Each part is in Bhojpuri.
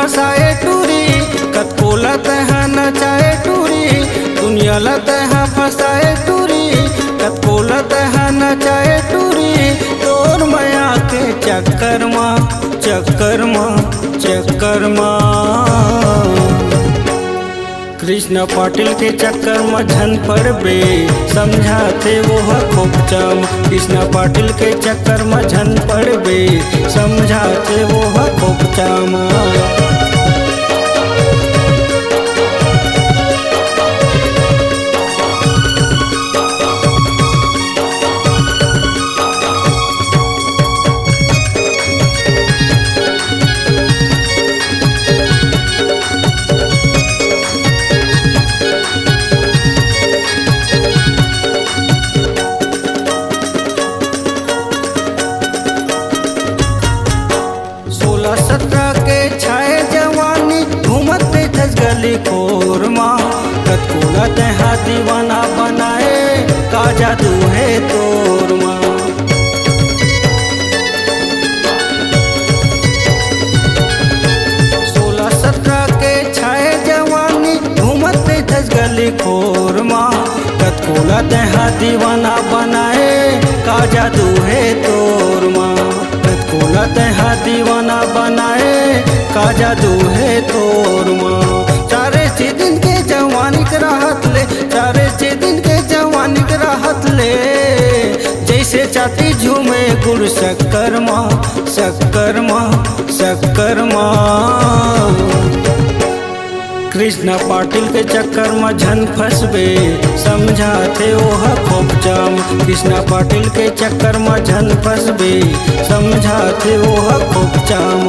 फसाए टूरी, कतको लतहा नचाए टूरी, दुनिया लतहा फसाए टूरी, कतको लतहा नचाए टूरी, तोर माया के चक्कर में कृष्ण पाटिल के चक्कर में झन पड़बे, समझाते वो खोपचम। कृष्ण पाटिल के चक्कर में झन पड़बे, समझाते वो खोपचम। के छाए जवानी घूमते थस गली खोर माँ, कतकोला तहा दीवाना बनाए का जादू है तोर माँ। 16-17 के छाए जवानी घूमते थस गली खोर माँ, कतकोला तहा दीवाना बनाए का जादू है तोर माँ। कतकोला तहा दीवाना बनाए का जादू है तोर माँ। चारे छे दिन के जवानी के राहत ले, चारे छे दिन के जवानी के राहत ले, जैसे चाटी झूमे गुड़ शक्कर माँ, शक्कर माँ, शक्कर माँ। कृष्ण पाटिल के चक्कर में झन फसबे, समझाते ओह खोपचम। कृष्ण पाटिल के चक्कर में झन फसबे, समझाते ओह खोपचम।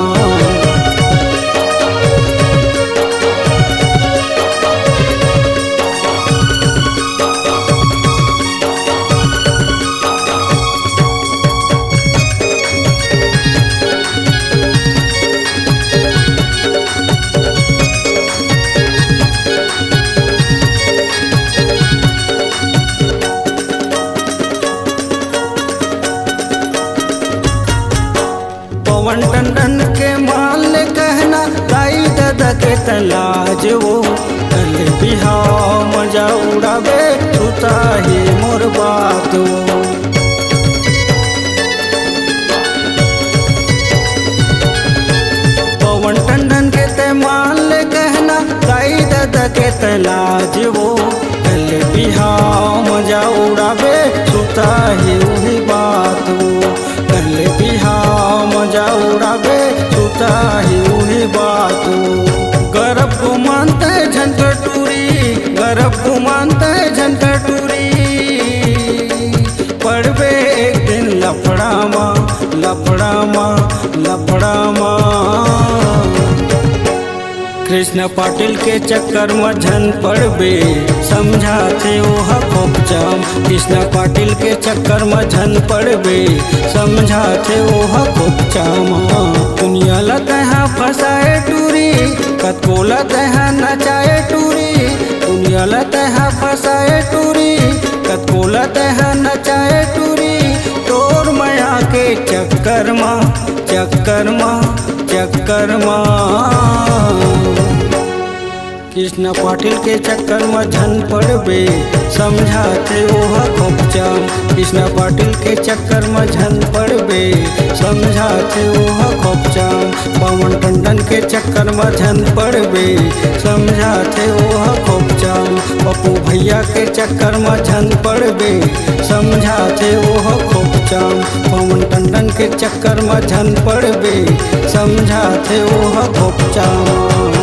पवन टंडन के माल ने कहना दाई दादा के तलाज वो, कल बिहाव मजा उड़ावे छूता ही मोर बात वो। पवन टंडन के ते माल ने कहना दाई दादा के तलाज वो, कल बिहाव मजा उड़ावे छूता ही वही बात वो। कल बिहाव मजा उड़ावे छूता ही वही बात वो। गर्भ को मानता है झनकर टूरी, गर्भ को मानता है झनकर टूरी, पड़बे एक दिन लफड़ा माँ, लफड़ा माँ, लफड़ा माँ। कृष्ण पाटिल के चक्कर में झन पड़बे, समझाते ओह खोपचम। कृष्ण पाटिल के चक्कर में झन पड़बे, समझाते ओह खोपचम। दुनिया लतहा फसाए टूरी, कतको लतहा नचाए टूरी, दुनिया लतहा फसाए टूरी, कतको लतहा नचाए टूरी, तोर माया के चक्कर माँ, चक्कर माँ, चक्कर माँ। कृष्ण पाटिल के चक्कर में झन पड़बे, समझाते ओह खोपचम। कृष्ण पाटिल के चक्कर में झन पड़बे, समझाते ओह खोपचम। पवन टंडन के चक्कर में झन पड़बे, समझाते ओह खोपचम। पप्पू भैया के चक्कर में झन पड़बे, समझाते ओह खोपचम। पवन टंडन के चक्कर में झन पड़बे, समझाते ओह खोपचम।